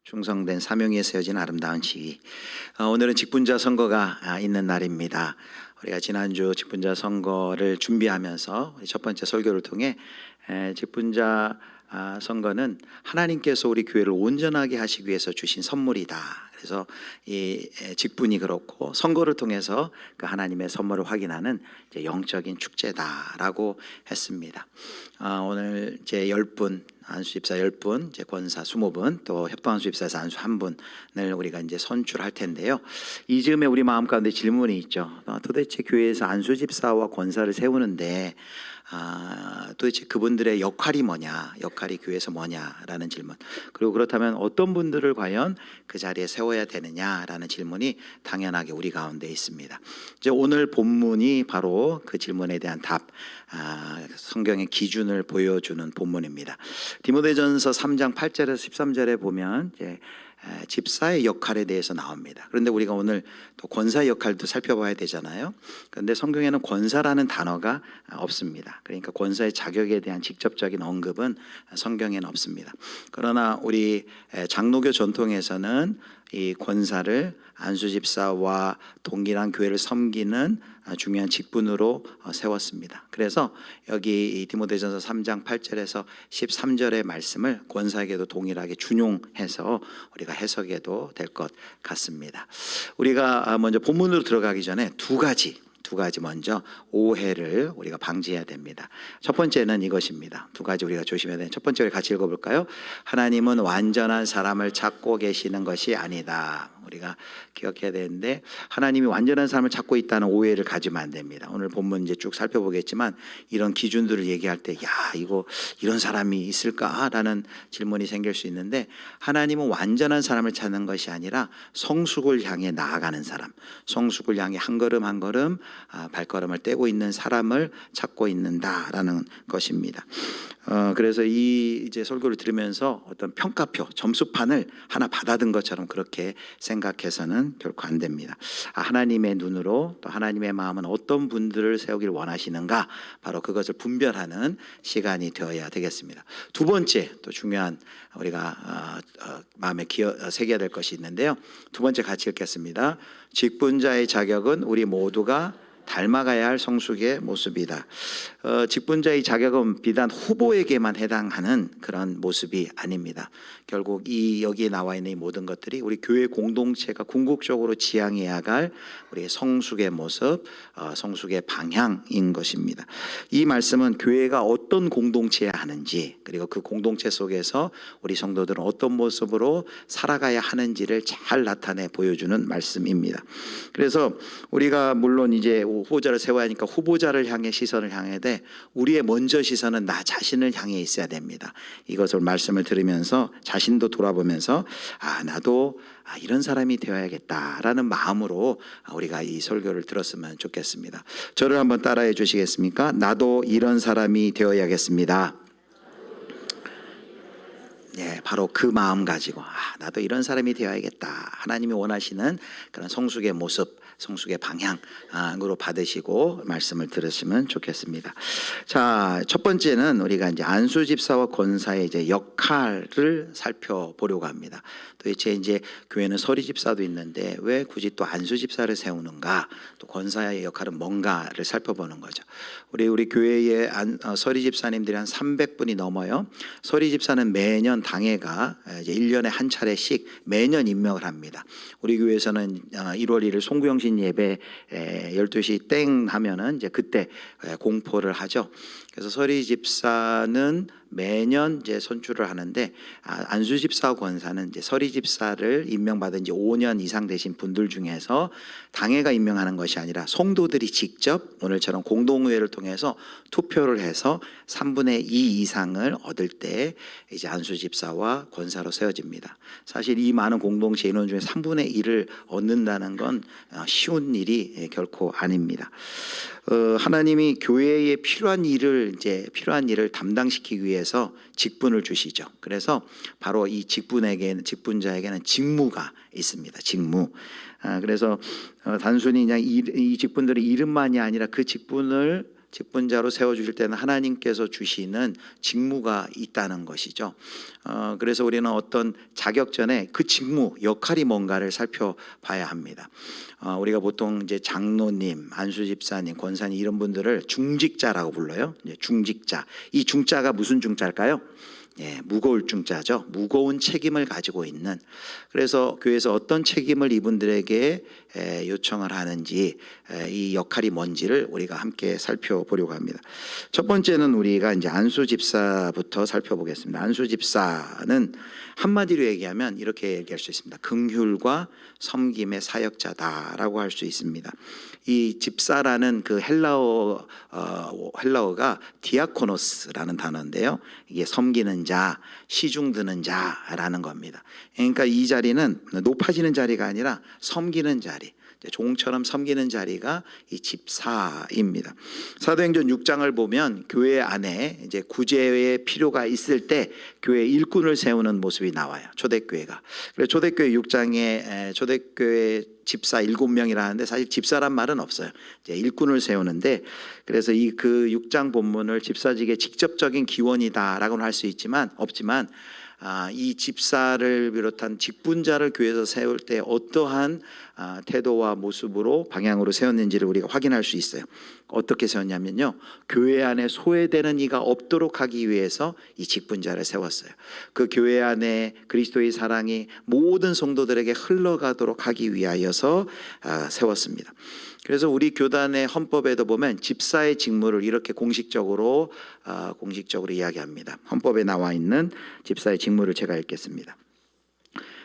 충성된 사명 위에 세워진 아름다운 지위. 오늘은 직분자 선거가 있는 날입니다. 우리가 지난주 직분자 선거를 준비하면서 첫 번째 설교를 통해 직분자 선거는 하나님께서 우리 교회를 온전하게 하시기 위해서 주신 선물이다. 그래서 이 직분이 그렇고 선거를 통해서 그 하나님의 선물을 확인하는 이제 영적인 축제다라고 했습니다. 오늘 이제 10분 안수집사 10분, 이제 권사 20분, 또 협동안수집사에서 안수 1분을 우리가 이제 선출할 텐데요. 이 즈음에 우리 마음 가운데 질문이 있죠. 도대체 교회에서 안수집사와 권사를 세우는데 도대체 그분들의 역할이 뭐냐, 역할이 교회에서 뭐냐라는 질문. 그리고 그렇다면 어떤 분들을 과연 그 자리에 세워야 되느냐라는 질문이 당연하게 우리 가운데 있습니다. 이제 오늘 본문이 바로 그 질문에 대한 답, 성경의 기준을 보여주는 본문입니다. 디모데전서 3장 8절에서 13절에 보면 이제 집사의 역할에 대해서 나옵니다. 그런데 우리가 오늘 또 권사의 역할도 살펴봐야 되잖아요. 그런데 성경에는 권사라는 단어가 없습니다. 그러니까 권사의 자격에 대한 직접적인 언급은 성경에는 없습니다. 그러나 우리 장로교 전통에서는 이 권사를 안수집사와 동일한 교회를 섬기는 중요한 직분으로 세웠습니다. 그래서 여기 이 디모데전서 3장 8절에서 13절의 말씀을 권사에게도 동일하게 준용해서 우리가 해석해도 될 것 같습니다. 우리가 먼저 본문으로 들어가기 전에 두 가지 먼저 오해를 우리가 방지해야 됩니다. 첫 번째는 이것입니다. 두 가지 우리가 조심해야 되는 첫 번째를 같이 읽어볼까요? 하나님은 완전한 사람을 찾고 계시는 것이 아니다. 우리가 기억해야 되는데 하나님이 완전한 사람을 찾고 있다는 오해를 가지면 안 됩니다. 오늘 본문 이제 쭉 살펴보겠지만 이런 기준들을 얘기할 때 이거 이런 사람이 있을까라는 질문이 생길 수 있는데 하나님은 완전한 사람을 찾는 것이 아니라 성숙을 향해 나아가는 사람, 성숙을 향해 한 걸음 한 걸음 발걸음을 떼고 있는 사람을 찾고 있는다라는 것입니다. 그래서 이 이제 설교를 들으면서 어떤 평가표, 점수판을 하나 받아든 것처럼 그렇게 생각해서는 결코 안 됩니다. 하나님의 눈으로 또 하나님의 마음은 어떤 분들을 세우길 원하시는가, 바로 그것을 분별하는 시간이 되어야 되겠습니다. 두 번째 또 중요한 우리가 마음에 새겨야 될 것이 있는데요. 두 번째 같이 읽겠습니다. 직분자의 자격은 우리 모두가 닮아가야 할 성숙의 모습이다. 직분자의 자격은 비단 후보에게만 해당하는 그런 모습이 아닙니다. 결국 여기에 나와 있는 이 모든 것들이 우리 교회 공동체가 궁극적으로 지향해야 할 우리의 성숙의 모습, 성숙의 방향인 것입니다. 이 말씀은 교회가 어떤 공동체여야 하는지, 그리고 그 공동체 속에서 우리 성도들은 어떤 모습으로 살아가야 하는지를 잘 나타내 보여주는 말씀입니다. 그래서 우리가 물론 이제 후보자를 세워야 하니까 후보자를 향해 시선을 향해야 돼. 우리의 먼저 시선은 나 자신을 향해 있어야 됩니다. 이것을 말씀을 들으면서 자신도 돌아보면서 나도 이런 사람이 되어야겠다라는 마음으로 우리가 이 설교를 들었으면 좋겠습니다. 저를 한번 따라해 주시겠습니까? 나도 이런 사람이 되어야겠습니다. 네, 바로 그 마음 가지고 나도 이런 사람이 되어야겠다. 하나님이 원하시는 그런 성숙의 모습, 성숙의 방향으로 받으시고 말씀을 들으시면 좋겠습니다. 자, 첫 번째는 우리가 이제 안수집사와 권사의 이제 역할을 살펴보려고 합니다. 도대체 이제 교회는 서리집사도 있는데 왜 굳이 또 안수집사를 세우는가? 또 권사의 역할은 뭔가를 살펴보는 거죠. 우리 교회의 서리집사님들이 한 300분이 넘어요. 서리집사는 매년 당회가 이제 1년에 한 차례씩 매년 임명을 합니다. 우리 교회에서는 1월 1일 송구영신 예배 12시 땡 하면은 이제 그때 공포를 하죠. 그래서 서리집사는 매년 이제 선출을 하는데 안수집사 권사는 이제 서리집사를 임명받은 지 5년 이상 되신 분들 중에서 당회가 임명하는 것이 아니라 성도들이 직접 오늘처럼 공동의회를 통해서 투표를 해서 3분의 2 이상을 얻을 때 이제 안수집사와 권사로 세워집니다. 사실 이 많은 공동체 인원 중에 3분의 1을 얻는다는 건 쉬운 일이 결코 아닙니다. 하나님이 교회에 필요한 일을 담당시키기 위해서 직분을 주시죠. 그래서 바로 이 직분자에게는 직무가 있습니다. 직무. 그래서 단순히 그냥 이 직분들의 이름만이 아니라 그 직분을 직분자로 세워주실 때는 하나님께서 주시는 직무가 있다는 것이죠. 그래서 우리는 어떤 자격 전에 그 직무, 역할이 뭔가를 살펴봐야 합니다. 우리가 보통 이제 장로님, 안수집사님, 권사님 이런 분들을 중직자라고 불러요. 중직자. 이 중자가 무슨 중자일까요? 무거울 중자죠. 무거운 책임을 가지고 있는. 그래서 교회에서 어떤 책임을 이분들에게 요청을 하는지, 이 역할이 뭔지를 우리가 함께 살펴보려고 합니다. 첫 번째는 우리가 이제 안수집사부터 살펴보겠습니다. 안수집사는 한마디로 얘기하면 이렇게 얘기할 수 있습니다. 긍휼과 섬김의 사역자다라고 할 수 있습니다. 이 집사라는 그 헬라어가 디아코노스라는 단어인데요. 이게 섬기는 자, 시중 드는 자라는 겁니다. 그러니까 이 자리는 높아지는 자리가 아니라 섬기는 자리, 종처럼 섬기는 자리가 이 집사입니다. 사도행전 6장을 보면 교회 안에 이제 구제의 필요가 있을 때 교회 일꾼을 세우는 모습이 나와요. 초대교회가. 그래서 초대교회 6장에 초대교회 집사 7명이라는데 사실 집사란 말은 없어요. 이제 일꾼을 세우는데, 그래서 그 6장 본문을 집사직의 직접적인 기원이다라고는 할 수 없지만 이 집사를 비롯한 직분자를 교회에서 세울 때 어떠한 태도와 모습으로 방향으로 세웠는지를 우리가 확인할 수 있어요. 어떻게 세웠냐면요, 교회 안에 소외되는 이가 없도록 하기 위해서 이 직분자를 세웠어요. 그 교회 안에 그리스도의 사랑이 모든 성도들에게 흘러가도록 하기 위하여서 세웠습니다. 그래서 우리 교단의 헌법에도 보면 집사의 직무를 이렇게 공식적으로 이야기합니다. 헌법에 나와 있는 집사의 직무를 제가 읽겠습니다.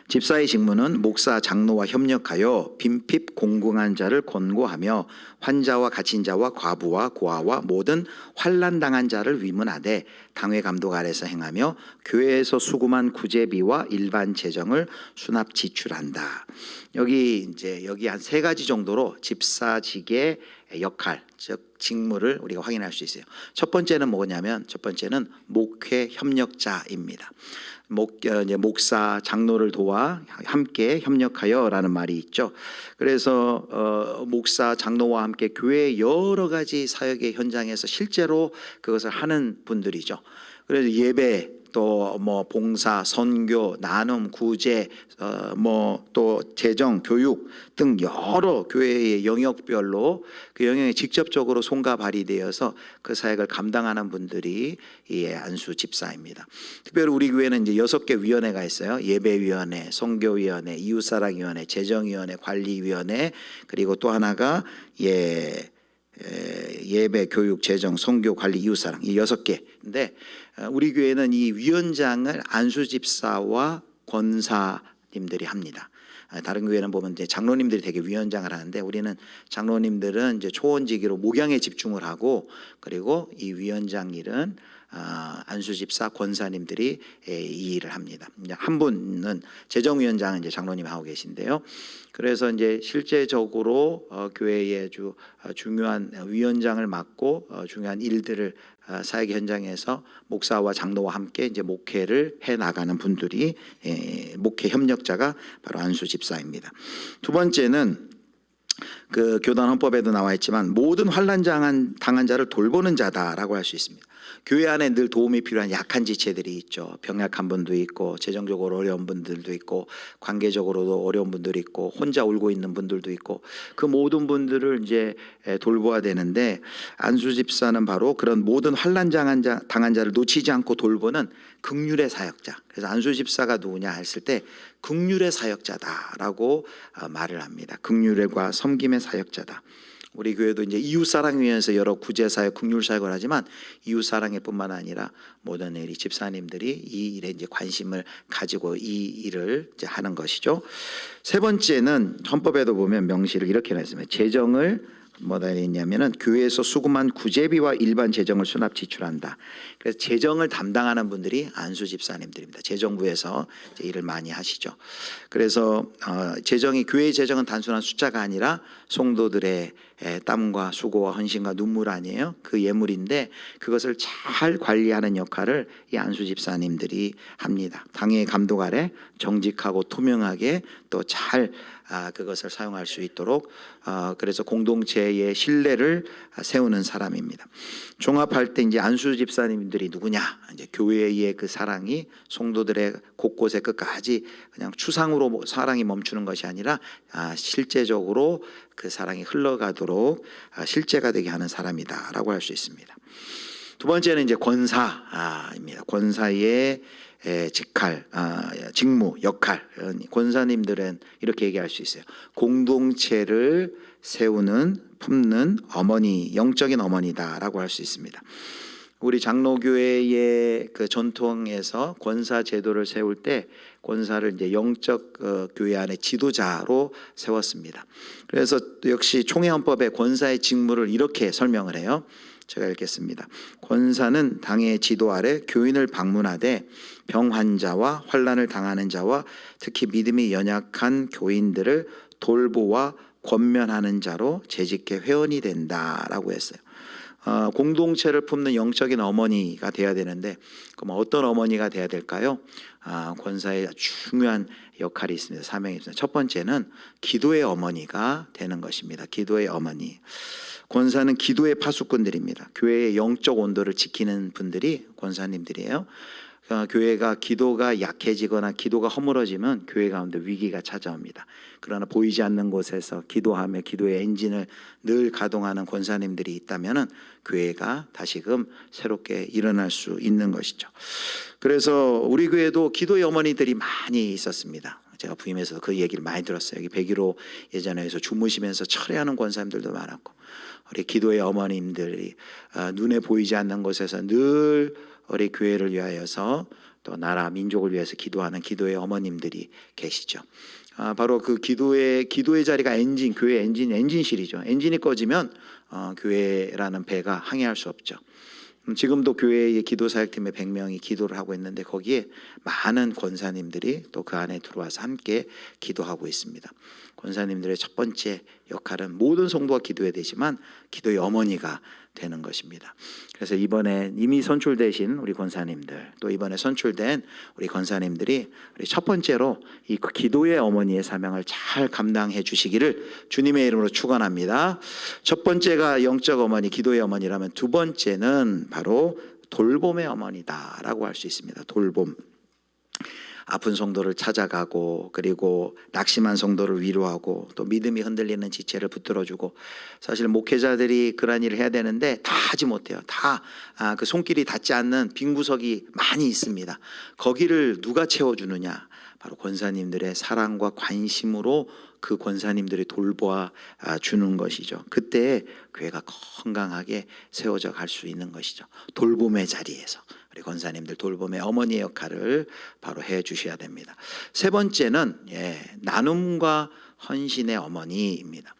집사의 직무는 목사, 장로와 협력하여 빈핍 공공한 자를 권고하며 환자와 갇힌 자와 과부와 고아와 모든 환난 당한 자를 위문하되 당회 감독 아래서 행하며 교회에서 수금한 구제비와 일반 재정을 수납 지출한다. 여기 한 3가지 정도로 집사직의 역할, 즉 직무를 우리가 확인할 수 있어요. 첫 번째는 뭐냐면 목회 협력자입니다. 목사, 장로를 도와 함께 협력하여라는 말이 있죠. 그래서 목사, 장로와 함께 교회의 여러 가지 사역의 현장에서 실제로 그것을 하는 분들이죠. 그래서 예배, 또 봉사, 선교, 나눔, 구제, 또 재정, 교육 등 여러 교회의 영역별로 그 영역에 직접적으로 손과 발이 되어서 그 사역을 감당하는 분들이 이 안수 집사입니다. 특별히 우리 교회는 이제 6개 위원회가 있어요. 예배위원회, 선교위원회, 이웃사랑위원회, 재정위원회, 관리위원회, 그리고 또 하나가 예배, 교육, 재정, 선교, 관리, 이웃사랑, 이 6개인데 우리 교회는 이 위원장을 안수집사와 권사님들이 합니다. 다른 교회는 보면 이제 장로님들이 되게 위원장을 하는데 우리는 장로님들은 이제 초원직으로 목양에 집중을 하고, 그리고 이 위원장 일은 안수집사 권사님들이 이 일을 합니다. 한 분은 재정위원장은 이제 장로님 하고 계신데요. 그래서 이제 실제적으로 교회의 아주 중요한 위원장을 맡고 중요한 일들을 사역 현장에서 목사와 장로와 함께 이제 목회를 해 나가는 분들이 목회 협력자가 바로 안수집사입니다. 두 번째는 그 교단 헌법에도 나와 있지만 모든 환난 당한 자를 돌보는 자다라고 할 수 있습니다. 교회 안에 늘 도움이 필요한 약한 지체들이 있죠. 병약한 분도 있고, 재정적으로 어려운 분들도 있고, 관계적으로도 어려운 분들이 있고, 혼자 울고 있는 분들도 있고, 그 모든 분들을 이제 돌보아야 되는데 안수 집사는 바로 그런 모든 환난 당한 자를 놓치지 않고 돌보는 긍휼의 사역자. 그래서 안수 집사가 누구냐 했을 때 긍휼의 사역자다라고 말을 합니다. 긍휼과 섬김의 사역자다. 우리 교회도 이제 이웃사랑위원회에서 여러 구제사역, 긍휼사역을 하지만 이웃사랑회뿐만 아니라 모든 우리 집사님들이 이 일에 이제 관심을 가지고 이 일을 이제 하는 것이죠. 세 번째는 헌법에도 보면 명시를 이렇게 냈습니다. 재정을 뭐다 했냐면은 교회에서 수금한 구제비와 일반 재정을 수납 지출한다. 그래서 재정을 담당하는 분들이 안수 집사님들입니다. 재정부에서 이제 일을 많이 하시죠. 그래서 교회의 재정은 단순한 숫자가 아니라 성도들의 땀과 수고와 헌신과 눈물 아니에요. 그 예물인데 그것을 잘 관리하는 역할을 이 안수 집사님들이 합니다. 당의 감독 아래 정직하고 투명하게 또 잘 그것을 사용할 수 있도록 그래서 공동체의 공동체의 신뢰를 세우는 사람입니다. 종합할 때 이제 안수 집사님들이 누구냐? 이제 교회의 그 사랑이 성도들의 곳곳에 끝까지 그냥 추상으로 사랑이 멈추는 것이 아니라 실제적으로 그 사랑이 흘러가도록 실제가 되게 하는 사람이다라고 할 수 있습니다. 두 번째는 이제 권사입니다. 권사의 직할, 직무, 역할. 권사님들은 이렇게 얘기할 수 있어요. 공동체를 세우는, 품는 어머니, 영적인 어머니다라고 할 수 있습니다. 우리 장로교회의 그 전통에서 권사 제도를 세울 때 권사를 이제 영적 교회 안의 지도자로 세웠습니다. 그래서 역시 총회헌법에 권사의 직무를 이렇게 설명을 해요. 제가 읽겠습니다. 권사는 당의 지도 아래 교인을 방문하되 병 환자와 환난을 당하는 자와 특히 믿음이 연약한 교인들을 돌보아 권면하는 자로 재직의 회원이 된다라고 했어요. 공동체를 품는 영적인 어머니가 돼야 되는데 그럼 어떤 어머니가 돼야 될까요? 권사의 중요한 역할이 있습니다. 사명이 있습니다. 첫 번째는 기도의 어머니가 되는 것입니다. 기도의 어머니. 권사는 기도의 파수꾼들입니다. 교회의 영적 온도를 지키는 분들이 권사님들이에요. 교회가 기도가 약해지거나 기도가 허물어지면 교회 가운데 위기가 찾아옵니다. 그러나 보이지 않는 곳에서 기도하며 기도의 엔진을 늘 가동하는 권사님들이 있다면 교회가 다시금 새롭게 일어날 수 있는 것이죠. 그래서 우리 교회도 기도의 어머니들이 많이 있었습니다. 제가 부임해서 그 얘기를 많이 들었어요. 여기 101호 예전에서 주무시면서 철회하는 권사님들도 많았고 우리 기도의 어머님들이 눈에 보이지 않는 곳에서 늘 우리 교회를 위하여서 또 나라 민족을 위해서 기도하는 기도의 어머님들이 계시죠. 바로 그 기도의 자리가 엔진, 교회 엔진실이죠. 엔진이 꺼지면 교회라는 배가 항해할 수 없죠. 지금도 교회의 기도사역팀에 100명이 기도를 하고 있는데 거기에 많은 권사님들이 또 그 안에 들어와서 함께 기도하고 있습니다. 권사님들의 첫 번째 역할은 모든 성도가 기도해야 되지만 기도의 어머니가 되는 것입니다. 그래서 이번에 이미 선출되신 우리 권사님들 또 이번에 선출된 우리 권사님들이 우리 첫 번째로 이 기도의 어머니의 사명을 잘 감당해 주시기를 주님의 이름으로 축원합니다. 첫 번째가 영적 어머니, 기도의 어머니라면 두 번째는 바로 돌봄의 어머니다라고 할 수 있습니다. 돌봄. 아픈 성도를 찾아가고 그리고 낙심한 성도를 위로하고 또 믿음이 흔들리는 지체를 붙들어주고 사실 목회자들이 그런 일을 해야 되는데 다 하지 못해요. 다 그 손길이 닿지 않는 빈 구석이 많이 있습니다. 거기를 누가 채워주느냐? 바로 권사님들의 사랑과 관심으로 그 권사님들이 돌보아 주는 것이죠. 그때 교회가 건강하게 세워져 갈 수 있는 것이죠. 돌봄의 자리에서 우리 권사님들 돌봄의 어머니의 역할을 바로 해 주셔야 됩니다. 세 번째는 나눔과 헌신의 어머니입니다.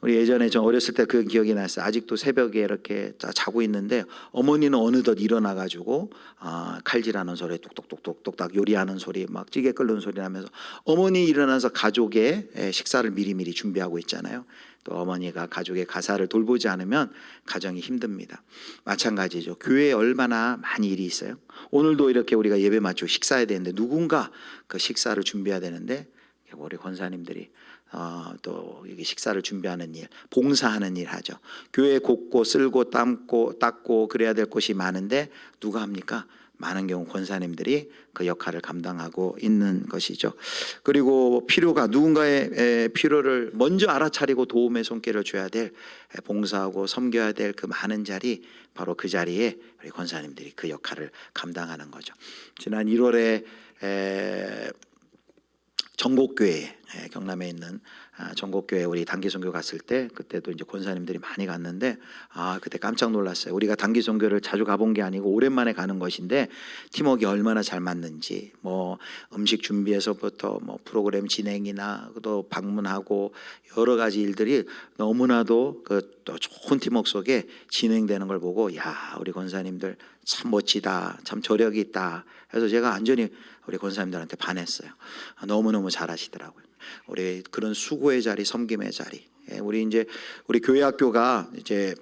우리 예전에 저 어렸을 때 그 기억이 났어요. 아직도 새벽에 이렇게 자고 있는데 어머니는 어느덧 일어나가지고 칼질하는 소리 뚝뚝뚝뚝뚝 요리하는 소리 막 찌개 끓는 소리 나면서 어머니 일어나서 가족의 식사를 미리미리 준비하고 있잖아요. 또 어머니가 가족의 가사를 돌보지 않으면 가정이 힘듭니다. 마찬가지죠. 교회에 얼마나 많이 일이 있어요. 오늘도 이렇게 우리가 예배 마치고 식사해야 되는데 누군가 그 식사를 준비해야 되는데 우리 권사님들이 또 여기 식사를 준비하는 일, 봉사하는 일 하죠. 교회 곳곳 쓸고 닦고 그래야 될 곳이 많은데 누가 합니까? 많은 경우 권사님들이 그 역할을 감당하고 있는 것이죠. 그리고 필요가 누군가의 필요를 먼저 알아차리고 도움의 손길을 줘야 될 봉사하고 섬겨야 될 그 많은 자리 바로 그 자리에 우리 권사님들이 그 역할을 감당하는 거죠. 지난 1월에 전곡교회 경남에 있는 전곡교회 우리 단기선교 갔을 때 그때도 이제 권사님들이 많이 갔는데 그때 깜짝 놀랐어요. 우리가 단기선교를 자주 가본 게 아니고 오랜만에 가는 것인데 팀워크가 얼마나 잘 맞는지 뭐 음식 준비에서부터 뭐 프로그램 진행이나 또 방문하고 여러 가지 일들이 너무나도 또 좋은 팀워크 속에 진행되는 걸 보고 야 우리 권사님들 참 멋지다, 참 저력이 있다. 그래서 제가 완전히 우리 권사님들한테 반했어요. 너무너무 잘하시더라고요. 우리 그런 수고의 자리, 섬김의 자리. 우리 교회 학교가 이제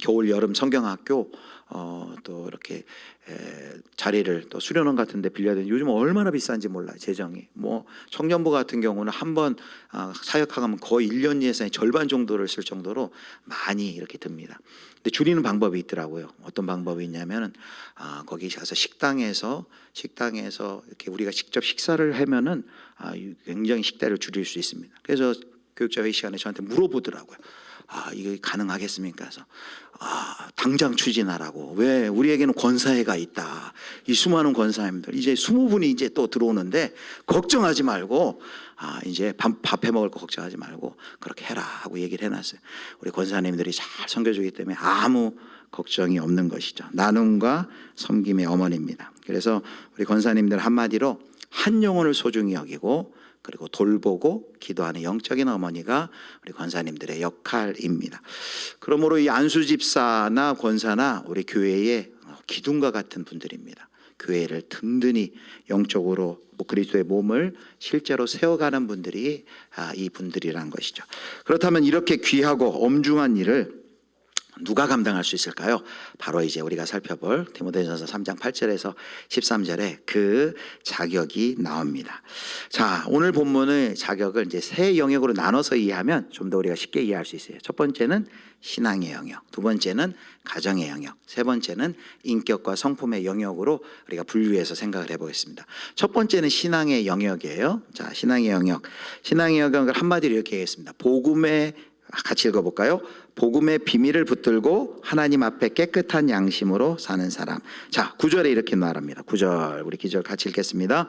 겨울 여름 성경학교 또 이렇게 자리를 또 수련원 같은 데 빌려야 되는, 요즘 얼마나 비싼지 몰라요. 재정이 뭐 청년부 같은 경우는 한번 사역하면 거의 1년 예산의 절반 정도를 쓸 정도로 많이 이렇게 듭니다. 근데 줄이는 방법이 있더라고요. 어떤 방법이 있냐면은 거기 가서 식당에서 이렇게 우리가 직접 식사를 하면은 굉장히 식대를 줄일 수 있습니다. 그래서 교육자 회의 시간에 저한테 물어보더라고요. 이게 가능하겠습니까? 그래서 당장 추진하라고. 왜? 우리에게는 권사회가 있다. 이 수많은 권사님들 이제 20분이 이제 또 들어오는데 걱정하지 말고 이제 밥 해 먹을 거 걱정하지 말고 그렇게 해라 하고 얘기를 해놨어요. 우리 권사님들이 잘 섬겨주기 때문에 아무 걱정이 없는 것이죠. 나눔과 섬김의 어머니입니다. 그래서 우리 권사님들 한마디로 한 영혼을 소중히 여기고 그리고 돌보고 기도하는 영적인 어머니가 우리 권사님들의 역할입니다. 그러므로 이 안수 집사나 권사나 우리 교회의 기둥과 같은 분들입니다. 교회를 든든히 영적으로 그리스도의 몸을 실제로 세워가는 분들이 이 분들이란 것이죠. 그렇다면 이렇게 귀하고 엄중한 일을 누가 감당할 수 있을까요? 바로 이제 우리가 살펴볼 디모데전서 3장 8절에서 13절에 그 자격이 나옵니다. 자, 오늘 본문의 자격을 이제 세 영역으로 나눠서 이해하면 좀 더 우리가 쉽게 이해할 수 있어요. 첫 번째는 신앙의 영역, 두 번째는 가정의 영역, 세 번째는 인격과 성품의 영역으로 우리가 분류해서 생각을 해보겠습니다. 첫 번째는 신앙의 영역이에요. 자, 신앙의 영역을 한마디로 이렇게 하겠습니다. 같이 읽어볼까요? 복음의 비밀을 붙들고 하나님 앞에 깨끗한 양심으로 사는 사람. 자, 9절에 이렇게 말합니다. 9절 우리 기절 같이 읽겠습니다.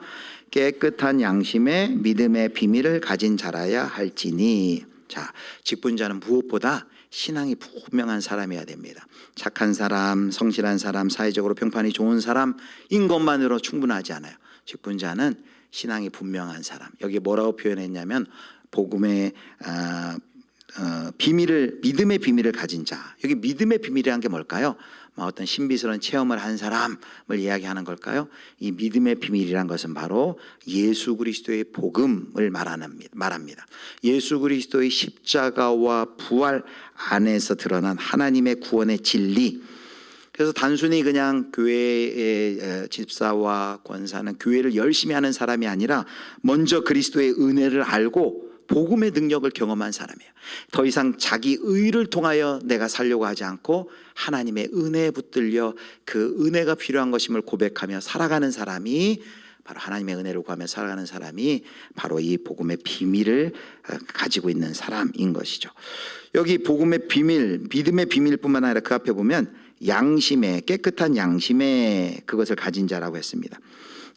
깨끗한 양심에 믿음의 비밀을 가진 자라야 할지니. 자, 직분자는 무엇보다 신앙이 분명한 사람이어야 됩니다. 착한 사람, 성실한 사람, 사회적으로 평판이 좋은 사람인 것만으로 충분하지 않아요. 직분자는 신앙이 분명한 사람. 여기 뭐라고 표현했냐면 복음의 믿음의 비밀을 가진 자. 여기 믿음의 비밀이란 게 뭘까요? 어떤 신비스러운 체험을 한 사람을 이야기하는 걸까요? 이 믿음의 비밀이란 것은 바로 예수 그리스도의 복음을 말합니다. 예수 그리스도의 십자가와 부활 안에서 드러난 하나님의 구원의 진리. 그래서 단순히 그냥 교회의 집사와 권사는 교회를 열심히 하는 사람이 아니라 먼저 그리스도의 은혜를 알고 복음의 능력을 경험한 사람이에요. 더 이상 자기 의를 통하여 내가 살려고 하지 않고 하나님의 은혜에 붙들려 그 은혜가 필요한 것임을 고백하며 살아가는 사람이 바로 하나님의 은혜를 구하며 살아가는 사람이 바로 이 복음의 비밀을 가지고 있는 사람인 것이죠. 여기 복음의 비밀, 믿음의 비밀뿐만 아니라 그 앞에 보면 양심에, 깨끗한 양심에 그것을 가진 자라고 했습니다.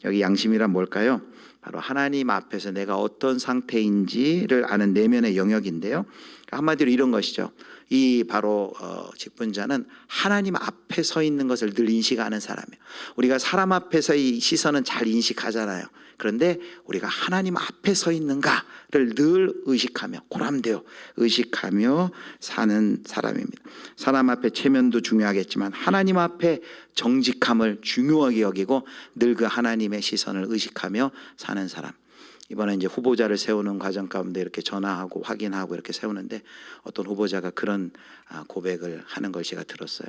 여기 양심이란 뭘까요? 바로 하나님 앞에서 내가 어떤 상태인지를 아는 내면의 영역인데요. 한마디로 이런 것이죠. 이 바로 직분자는 하나님 앞에 서 있는 것을 늘 인식하는 사람이에요. 우리가 사람 앞에서의 시선은 잘 인식하잖아요. 그런데 우리가 하나님 앞에 서 있는가를 늘 의식하며 고람되어 의식하며 사는 사람입니다. 사람 앞에 체면도 중요하겠지만 하나님 앞에 정직함을 중요하게 여기고 늘 그 하나님의 시선을 의식하며 사는 사람. 이번에 이제 후보자를 세우는 과정 가운데 이렇게 전화하고 확인하고 이렇게 세우는데 어떤 후보자가 그런 고백을 하는 걸 제가 들었어요.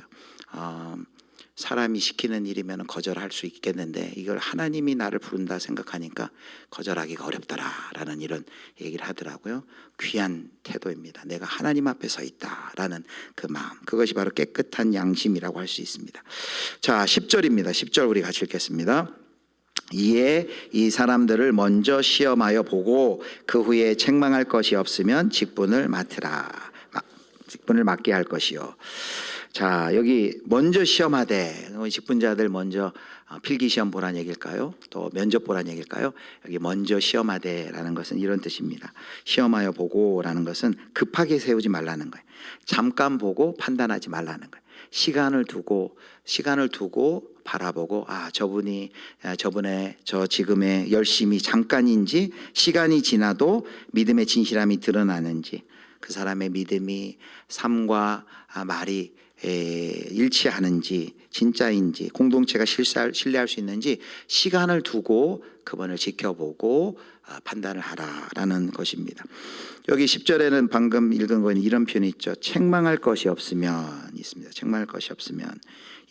사람이 시키는 일이면 거절할 수 있겠는데 이걸 하나님이 나를 부른다 생각하니까 거절하기가 어렵더라라는 이런 얘기를 하더라고요. 귀한 태도입니다. 내가 하나님 앞에 서 있다라는 그 마음, 그것이 바로 깨끗한 양심이라고 할 수 있습니다. 자, 10절입니다. 10절 우리 같이 읽겠습니다. 이에 이 사람들을 먼저 시험하여 보고 그 후에 책망할 것이 없으면 직분을 맡게 할 것이요. 자, 여기 먼저 시험하되, 직분자들 먼저 필기 시험 보란 얘기일까요? 또 면접 보란 얘기일까요? 여기 먼저 시험하되라는 것은 이런 뜻입니다. 시험하여 보고라는 것은 급하게 세우지 말라는 거예요. 잠깐 보고 판단하지 말라는 거예요. 시간을 두고 바라보고 저분의 저 지금의 열심이 잠깐인지 시간이 지나도 믿음의 진실함이 드러나는지 그 사람의 믿음이 삶과 말이 일치하는지 진짜인지 공동체가 신뢰할 수 있는지 시간을 두고 그분을 지켜보고 판단을 하라라는 것입니다. 여기 10절에는 방금 읽은 거는 이런 표현이 있죠. 책망할 것이 없으면 있습니다. 책망할 것이 없으면,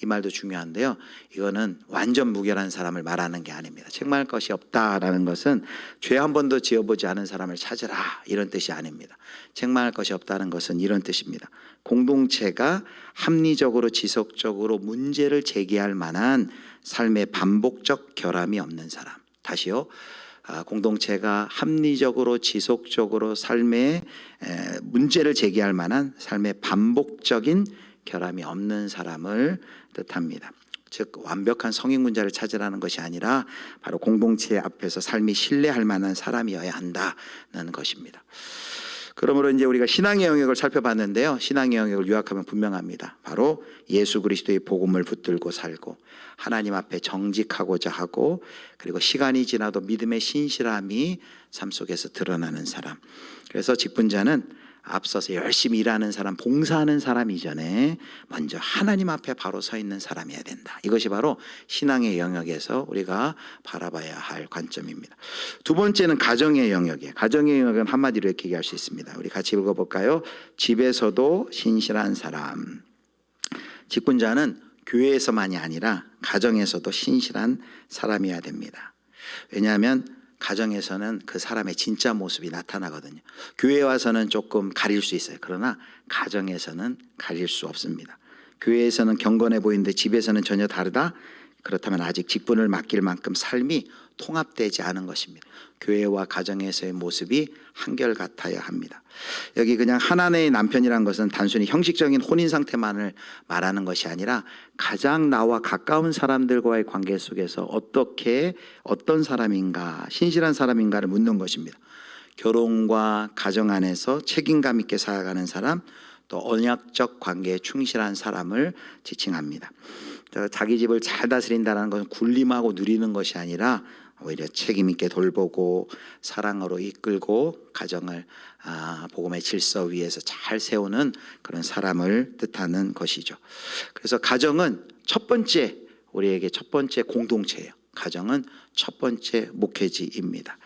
이 말도 중요한데요. 이거는 완전 무결한 사람을 말하는 게 아닙니다. 책망할 것이 없다라는 것은 죄 한 번도 지어보지 않은 사람을 찾으라, 이런 뜻이 아닙니다. 책망할 것이 없다는 것은 이런 뜻입니다. 공동체가 합리적으로 지속적으로 문제를 제기할 만한 삶의 반복적 결함이 없는 사람. 다시요. 공동체가 합리적으로 지속적으로 삶에 문제를 제기할 만한 삶의 반복적인 결함이 없는 사람을 뜻합니다. 즉 완벽한 성인군자를 찾으라는 것이 아니라 바로 공동체 앞에서 삶이 신뢰할 만한 사람이어야 한다는 것입니다. 그러므로 이제 우리가 신앙의 영역을 살펴봤는데요. 신앙의 영역을 요약하면 분명합니다. 바로 예수 그리스도의 복음을 붙들고 살고, 하나님 앞에 정직하고자 하고, 그리고 시간이 지나도 믿음의 신실함이 삶 속에서 드러나는 사람. 그래서 직분자는 앞서서 열심히 일하는 사람, 봉사하는 사람 이전에 먼저 하나님 앞에 바로 서 있는 사람이어야 된다. 이것이 바로 신앙의 영역에서 우리가 바라봐야 할 관점입니다. 두 번째는 가정의 영역이에요. 가정의 영역은 한마디로 이렇게 얘기할 수 있습니다. 우리 같이 읽어볼까요? 집에서도 신실한 사람. 직분자는 교회에서만이 아니라 가정에서도 신실한 사람이어야 됩니다. 왜냐하면 가정에서는 그 사람의 진짜 모습이 나타나거든요. 교회에 와서는 조금 가릴 수 있어요. 그러나 가정에서는 가릴 수 없습니다. 교회에서는 경건해 보이는데 집에서는 전혀 다르다? 그렇다면 아직 직분을 맡길 만큼 삶이 통합되지 않은 것입니다. 교회와 가정에서의 모습이 한결같아야 합니다. 여기 그냥 하나님의 남편이라는 것은 단순히 형식적인 혼인 상태만을 말하는 것이 아니라 가장 나와 가까운 사람들과의 관계 속에서 어떤 사람인가, 신실한 사람인가를 묻는 것입니다. 결혼과 가정 안에서 책임감 있게 살아가는 사람, 또 언약적 관계에 충실한 사람을 지칭합니다. 자기 집을 잘 다스린다는 것은 군림하고 누리는 것이 아니라 오히려 책임 있게 돌보고 사랑으로 이끌고 가정을 복음의 질서 위에서 잘 세우는 그런 사람을 뜻하는 것이죠. 그래서 가정은 우리에게 첫 번째 공동체예요. 가정은 첫 번째 목회지입니다.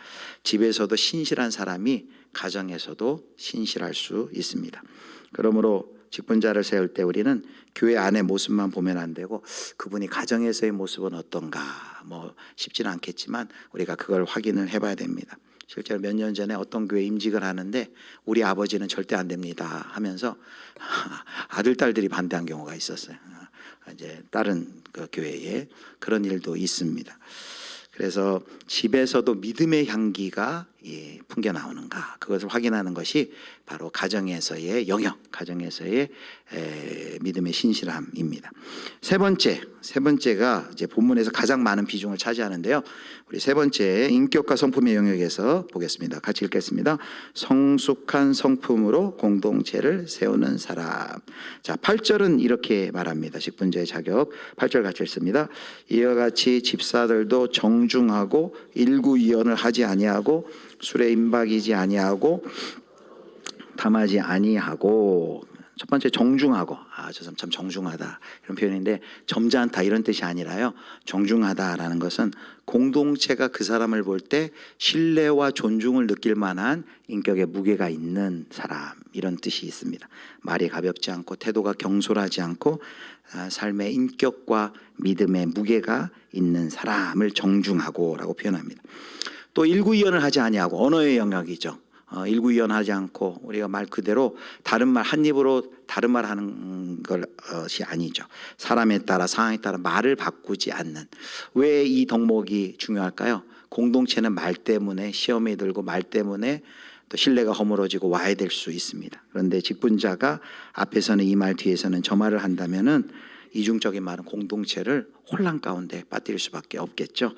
집에서도 신실한 사람이 가정에서도 신실할 수 있습니다. 그러므로 직분자를 세울 때 우리는 교회 안의 모습만 보면 안 되고 그분이 가정에서의 모습은 어떤가 쉽지는 않겠지만 우리가 그걸 확인을 해봐야 됩니다. 실제로 몇 년 전에 어떤 교회 임직을 하는데 우리 아버지는 절대 안 됩니다 하면서 아들 딸들이 반대한 경우가 있었어요. 이제 다른 그 교회에 그런 일도 있습니다. 그래서 집에서도 믿음의 향기가 풍겨 나오는가, 그것을 확인하는 것이 바로 가정에서의 영역, 가정에서의 믿음의 신실함입니다. 세 번째가 이제 본문에서 가장 많은 비중을 차지하는데요. 우리 세 번째 인격과 성품의 영역에서 보겠습니다. 같이 읽겠습니다. 성숙한 성품으로 공동체를 세우는 사람. 자, 8절은 이렇게 말합니다. 직분자의 자격 8절 같이 읽습니다. 이와 같이 집사들도 정중하고 일구이언을 하지 아니하고 술에 임박이지 아니하고 담하지 아니하고. 첫 번째 정중하고, 저 사람 참 정중하다 이런 표현인데 점잖다 이런 뜻이 아니라요, 정중하다라는 것은 공동체가 그 사람을 볼 때 신뢰와 존중을 느낄 만한 인격의 무게가 있는 사람, 이런 뜻이 있습니다. 말이 가볍지 않고 태도가 경솔하지 않고 삶의 인격과 믿음의 무게가 있는 사람을 정중하고라고 표현합니다. 또 일구이언을 하지 아니하고, 언어의 영역이죠. 일구이언하지 않고 우리가 말 그대로 다른 말 한 입으로 다른 말 하는 것이 아니죠. 사람에 따라 상황에 따라 말을 바꾸지 않는. 왜 이 덕목이 중요할까요? 공동체는 말 때문에 시험에 들고 말 때문에 또 신뢰가 허물어지고 와야 될 수 있습니다. 그런데 직분자가 앞에서는 이 말 뒤에서는 저 말을 한다면은 이중적인 말은 공동체를 혼란 가운데 빠뜨릴 수밖에 없겠죠.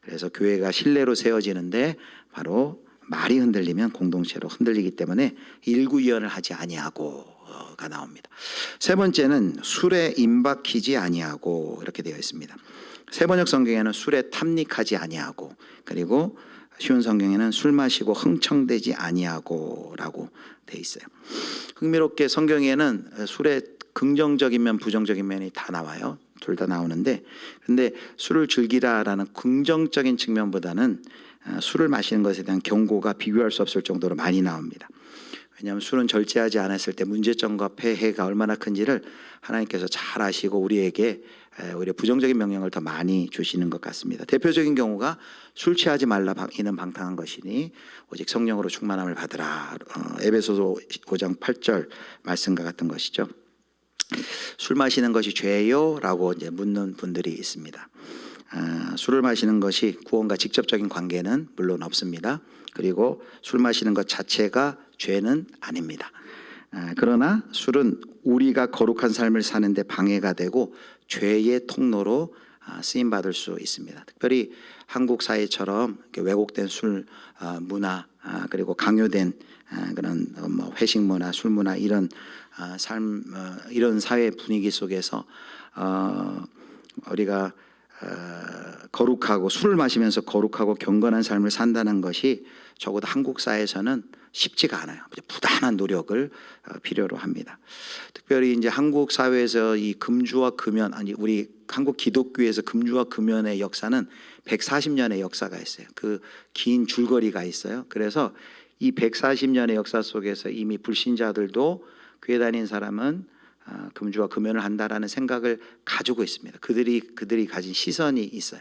그래서 교회가 신뢰로 세워지는데 바로 말이 흔들리면 공동체로 흔들리기 때문에 일구이언을 하지 아니하고가 나옵니다. 세 번째는 술에 임박히지 아니하고 이렇게 되어 있습니다. 세번역 성경에는 술에 탐닉하지 아니하고, 그리고 쉬운 성경에는 술 마시고 흥청대지 아니하고라고 되어 있어요. 흥미롭게 성경에는 술에 긍정적인 면 부정적인 면이 다 나와요. 둘 다 나오는데, 그런데 술을 즐기라라는 긍정적인 측면보다는 술을 마시는 것에 대한 경고가 비교할 수 없을 정도로 많이 나옵니다. 왜냐하면 술은 절제하지 않았을 때 문제점과 폐해가 얼마나 큰지를 하나님께서 잘 아시고 우리에게 오히려 부정적인 명령을 더 많이 주시는 것 같습니다. 대표적인 경우가 술 취하지 말라 이는 방탕한 것이니 오직 성령으로 충만함을 받으라. 에베소서 5장 8절 말씀과 같은 것이죠. 술 마시는 것이 죄요? 라고 이제 묻는 분들이 있습니다. 술을 마시는 것이 구원과 직접적인 관계는 물론 없습니다. 그리고 술 마시는 것 자체가 죄는 아닙니다. 그러나 술은 우리가 거룩한 삶을 사는데 방해가 되고 죄의 통로로 쓰임받을 수 있습니다. 특별히 한국 사회처럼 왜곡된 술 문화 그리고 강요된 그런 회식 문화, 술 문화 이런 삶 이런 사회 분위기 속에서 우리가 거룩하고 술을 마시면서 거룩하고 경건한 삶을 산다는 것이 적어도 한국 사회에서는 쉽지가 않아요. 부단한 노력을 필요로 합니다. 특별히 이제 한국 사회에서 이 금주와 금연, 아니 우리 한국 기독교에서 금주와 금연의 역사는 140년의 역사가 있어요. 그 긴 줄거리가 있어요. 그래서 이 140년의 역사 속에서 이미 불신자들도 교회 다니는 사람은 금주와 금연을 한다라는 생각을 가지고 있습니다. 그들이 가진 시선이 있어요.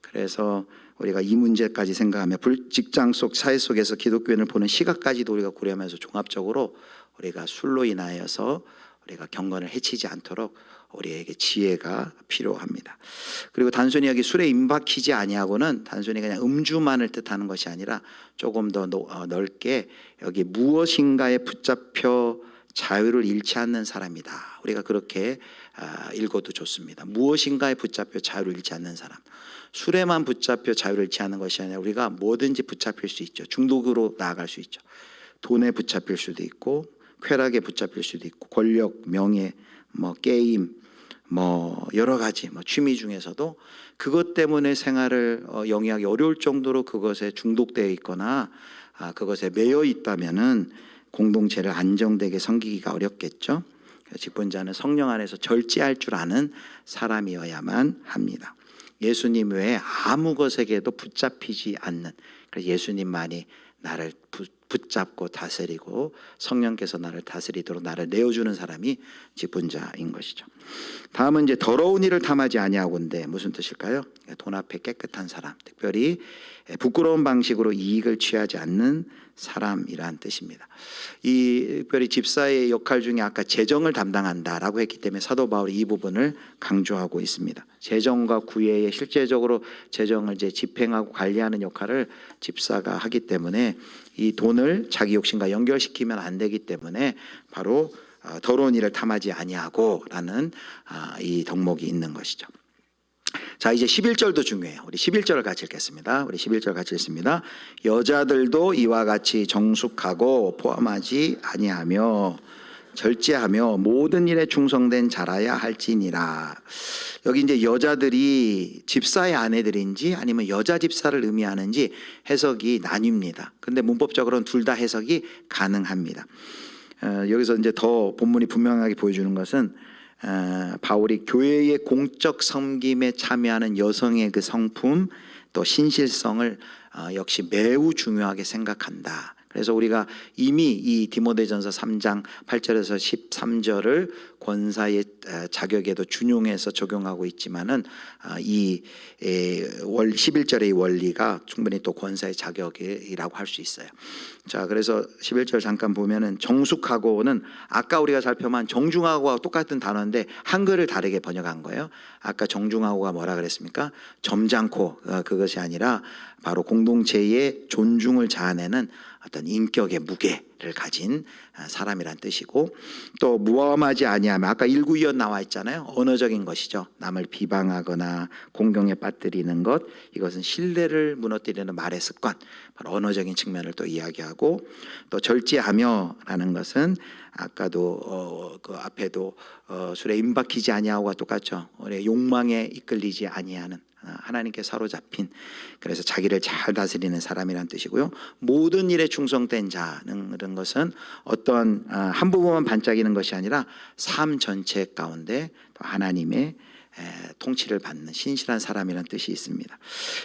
그래서 우리가 이 문제까지 생각하며 직장 속 사회 속에서 기독교인을 보는 시각까지도 우리가 고려하면서 종합적으로 우리가 술로 인하여서 우리가 경건을 해치지 않도록 우리에게 지혜가 필요합니다. 그리고 단순히 여기 술에 임박히지 아니하고는 단순히 그냥 음주만을 뜻하는 것이 아니라 조금 더 넓게 여기 무엇인가에 붙잡혀 자유를 잃지 않는 사람이다. 우리가 그렇게 읽어도 좋습니다. 무엇인가에 붙잡혀 자유를 잃지 않는 사람. 술에만 붙잡혀 자유를 잃지 않는 것이 아니라 우리가 뭐든지 붙잡힐 수 있죠. 중독으로 나아갈 수 있죠. 돈에 붙잡힐 수도 있고 쾌락에 붙잡힐 수도 있고 권력, 명예, 게임, 여러 가지 취미 중에서도 그것 때문에 생활을 영위하기 어려울 정도로 그것에 중독되어 있거나 그것에 매여 있다면은 공동체를 안정되게 섬기기가 어렵겠죠. 직분자는 성령 안에서 절제할 줄 아는 사람이어야만 합니다. 예수님 외에 아무 것에게도 붙잡히지 않는, 그래서 예수님만이 나를 붙잡고 다스리고 성령께서 나를 다스리도록 나를 내어주는 사람이 직분자인 것이죠. 다음은 이제 더러운 일을 탐하지 아니하고인데 무슨 뜻일까요? 돈 앞에 깨끗한 사람, 특별히 부끄러운 방식으로 이익을 취하지 않는 사람이란 뜻입니다. 특별히 집사의 역할 중에 아까 재정을 담당한다라고 했기 때문에 사도 바울이 이 부분을 강조하고 있습니다. 재정과 구애에 실제적으로 재정을 이제 집행하고 관리하는 역할을 집사가 하기 때문에 이 돈을 자기 욕심과 연결시키면 안 되기 때문에 바로 더러운 일을 탐하지 아니하고라는 이 덕목이 있는 것이죠. 자, 이제 11절도 중요해요. 우리 11절을 같이 읽겠습니다. 우리 11절 같이 읽습니다. 여자들도 이와 같이 정숙하고 포함하지 아니하며 절제하며 모든 일에 충성된 자라야 할지니라. 여기 이제 여자들이 집사의 아내들인지 아니면 여자 집사를 의미하는지 해석이 나뉩니다. 근데 문법적으로는 둘 다 해석이 가능합니다. 여기서 이제 더 본문이 분명하게 보여주는 것은 바울이 교회의 공적 섬김에 참여하는 여성의 그 성품 또 신실성을 역시 매우 중요하게 생각한다. 그래서 우리가 이미 이 디모데전서 3장 8절에서 13절을 권사의 자격에도 준용해서 적용하고 있지만은 이 11절의 이 원리가 충분히 또 권사의 자격이라고 할 수 있어요. 자, 그래서 11절 잠깐 보면은 정숙하고는 아까 우리가 살펴본 정중하고와 똑같은 단어인데 한글을 다르게 번역한 거예요. 아까 정중하고가 뭐라 그랬습니까? 점잖고, 그것이 아니라 바로 공동체의 존중을 자아내는 어떤 인격의 무게를 가진 사람이란 뜻이고, 또 무엄하지 아니하며 아까 일구이언 나와 있잖아요. 언어적인 것이죠. 남을 비방하거나 공경에 빠뜨리는 것, 이것은 신뢰를 무너뜨리는 말의 습관, 바로 언어적인 측면을 또 이야기하고, 또 절제하며라는 것은 아까도 그 앞에도 술에 임박히지 아니하고가 똑같죠. 우리의 욕망에 이끌리지 아니하는, 하나님께 사로잡힌, 그래서 자기를 잘 다스리는 사람이란 뜻이고요. 모든 일에 충성된 자는 그런 것은 어떤 한 부분만 반짝이는 것이 아니라 삶 전체 가운데 또 하나님의 통치를 받는 신실한 사람이라는 뜻이 있습니다.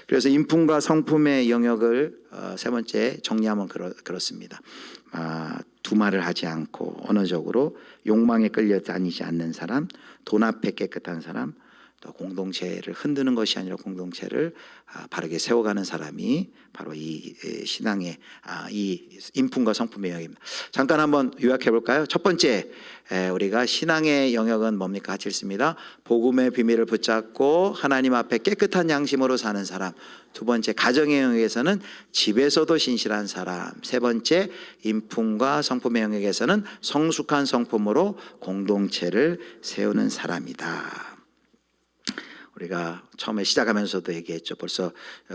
그래서 인품과 성품의 영역을 세 번째 정리하면 그렇습니다. 두말을 하지 않고 언어적으로 욕망에 끌려다니지 않는 사람, 돈 앞에 깨끗한 사람, 또 공동체를 흔드는 것이 아니라 공동체를 바르게 세워가는 사람이 바로 이 신앙의 이 인품과 성품의 영역입니다. 잠깐 한번 요약해 볼까요? 첫 번째, 우리가 신앙의 영역은 뭡니까? 같이 읽습니다. 복음의 비밀을 붙잡고 하나님 앞에 깨끗한 양심으로 사는 사람. 두 번째, 가정의 영역에서는 집에서도 신실한 사람. 세 번째, 인품과 성품의 영역에서는 성숙한 성품으로 공동체를 세우는 사람이다. 우리가 처음에 시작하면서도 얘기했죠. 벌써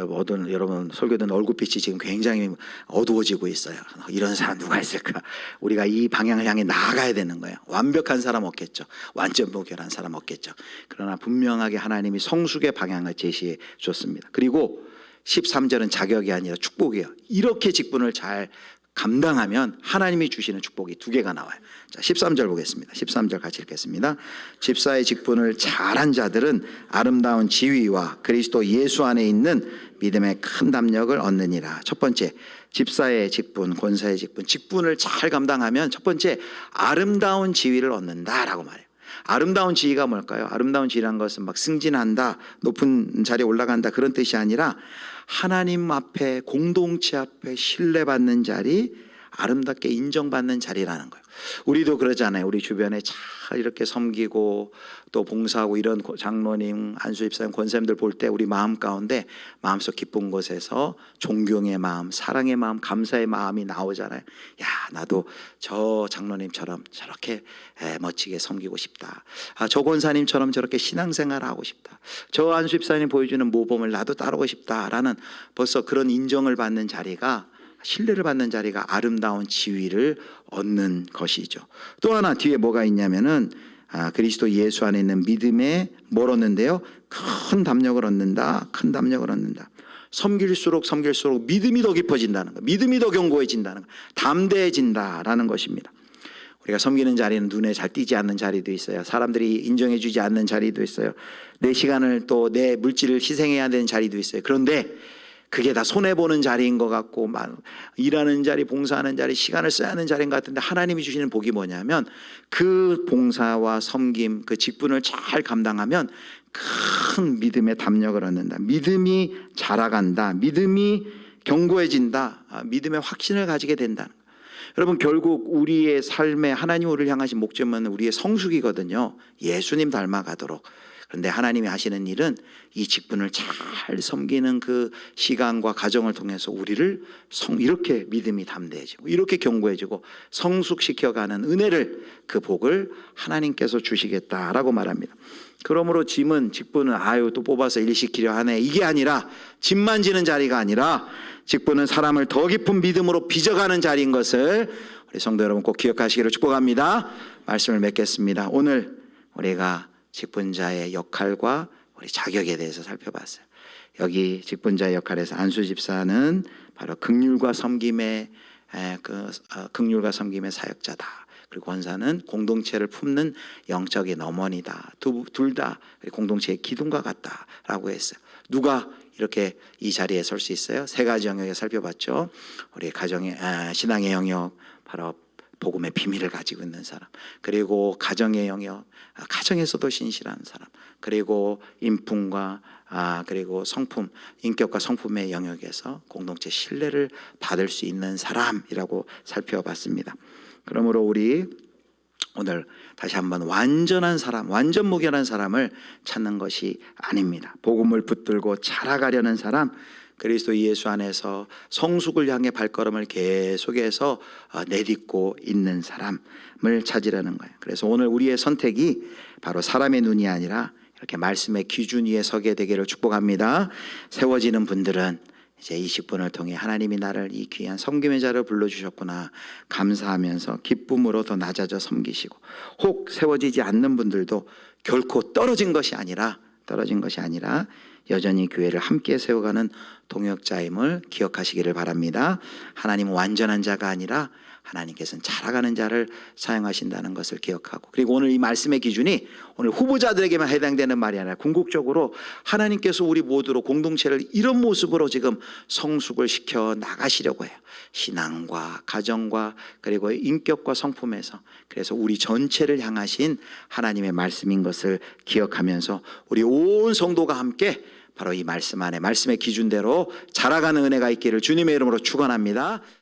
모든 여러분 설교된 얼굴빛이 지금 굉장히 어두워지고 있어요. 이런 사람 누가 있을까? 우리가 이 방향을 향해 나아가야 되는 거예요. 완벽한 사람 없겠죠. 완전 무결한 사람 없겠죠. 그러나 분명하게 하나님이 성숙의 방향을 제시해 줬습니다. 그리고 13절은 자격이 아니라 축복이에요. 이렇게 직분을 잘 감당하면 하나님이 주시는 축복이 두 개가 나와요. 자, 13절 보겠습니다. 13절 같이 읽겠습니다. 집사의 직분을 잘한 자들은 아름다운 지위와 그리스도 예수 안에 있는 믿음의 큰 담력을 얻느니라. 첫 번째, 집사의 직분, 권사의 직분, 직분을 잘 감당하면 첫 번째 아름다운 지위를 얻는다라고 말해요. 아름다운 지위가 뭘까요? 아름다운 지위란 것은 막 승진한다, 높은 자리에 올라간다 그런 뜻이 아니라 하나님 앞에, 공동체 앞에 신뢰받는 자리, 아름답게 인정받는 자리라는 거예요. 우리도 그러잖아요. 우리 주변에 잘 이렇게 섬기고 또 봉사하고 이런 장로님, 안수집사님, 권사님들 볼 때 우리 마음 가운데 마음속 기쁜 곳에서 존경의 마음, 사랑의 마음, 감사의 마음이 나오잖아요. 야, 나도 저 장로님처럼 저렇게 멋지게 섬기고 싶다. 저 권사님처럼 저렇게 신앙생활을 하고 싶다. 저 안수집사님 보여주는 모범을 나도 따르고 싶다라는 벌써 그런 인정을 받는 자리가, 신뢰를 받는 자리가 아름다운 지위를 얻는 것이죠. 또 하나 뒤에 뭐가 있냐면은 그리스도 예수 안에 있는 믿음에 뭘 얻는데요? 큰 담력을 얻는다. 큰 담력을 얻는다. 섬길수록 믿음이 더 깊어진다는 거, 믿음이 더 견고해진다는 거, 담대해진다라는 것입니다. 우리가 섬기는 자리는 눈에 잘 띄지 않는 자리도 있어요. 사람들이 인정해 주지 않는 자리도 있어요. 내 시간을 또 내 물질을 희생해야 되는 자리도 있어요. 그런데 그게 다 손해보는 자리인 것 같고 일하는 자리, 봉사하는 자리, 시간을 써야 하는 자리인 것 같은데 하나님이 주시는 복이 뭐냐면 그 봉사와 섬김, 그 직분을 잘 감당하면 큰 믿음의 담력을 얻는다. 믿음이 자라간다. 믿음이 견고해진다. 믿음의 확신을 가지게 된다는 거예요. 여러분, 결국 우리의 삶에 하나님 우리를 향하신 목적은 우리의 성숙이거든요. 예수님 닮아가도록. 그런데 하나님이 하시는 일은 이 직분을 잘 섬기는 그 시간과 과정을 통해서 우리를 이렇게 믿음이 담대해지고 이렇게 견고해지고 성숙시켜가는 은혜를, 그 복을 하나님께서 주시겠다라고 말합니다. 그러므로 직분은 또 뽑아서 일시키려 하네, 이게 아니라 짐만 지는 자리가 아니라 직분은 사람을 더 깊은 믿음으로 빚어가는 자리인 것을 우리 성도 여러분 꼭 기억하시기를 축복합니다. 말씀을 맺겠습니다. 오늘 우리가 직분자의 역할과 우리 자격에 대해서 살펴봤어요. 여기 직분자의 역할에서 안수집사는 바로 긍휼과 섬김의 사역자다. 그리고 권사는 공동체를 품는 영적인 어머니다. 둘 다 공동체의 기둥과 같다라고 했어요. 누가 이렇게 이 자리에 설 수 있어요? 세 가지 영역에 살펴봤죠. 우리 가정의 신앙의 영역, 바로 복음의 비밀을 가지고 있는 사람, 그리고 가정의 영역, 가정에서도 신실한 사람, 그리고 인품과 그리고 성품, 인격과 성품의 영역에서 공동체 신뢰를 받을 수 있는 사람이라고 살펴봤습니다. 그러므로 우리 오늘 다시 한번 완전한 사람, 완전 무결한 사람을 찾는 것이 아닙니다. 복음을 붙들고 자라가려는 사람, 그리스도 예수 안에서 성숙을 향해 발걸음을 계속해서 내딛고 있는 사람을 찾으라는 거예요. 그래서 오늘 우리의 선택이 바로 사람의 눈이 아니라 이렇게 말씀의 기준 위에 서게 되기를 축복합니다. 세워지는 분들은 이제 이 직분을 통해 하나님이 나를 이 귀한 섬김의 자를 불러주셨구나 감사하면서 기쁨으로 더 낮아져 섬기시고, 혹 세워지지 않는 분들도 결코 떨어진 것이 아니라 여전히 교회를 함께 세워가는 동역자임을 기억하시기를 바랍니다. 하나님은 완전한 자가 아니라 하나님께서는 자라가는 자를 사용하신다는 것을 기억하고, 그리고 오늘 이 말씀의 기준이 오늘 후보자들에게만 해당되는 말이 아니라 궁극적으로 하나님께서 우리 모두로 공동체를 이런 모습으로 지금 성숙을 시켜 나가시려고 해요. 신앙과 가정과 그리고 인격과 성품에서. 그래서 우리 전체를 향하신 하나님의 말씀인 것을 기억하면서 우리 온 성도가 함께 바로 이 말씀 안에 말씀의 기준대로 자라가는 은혜가 있기를 주님의 이름으로 축원합니다.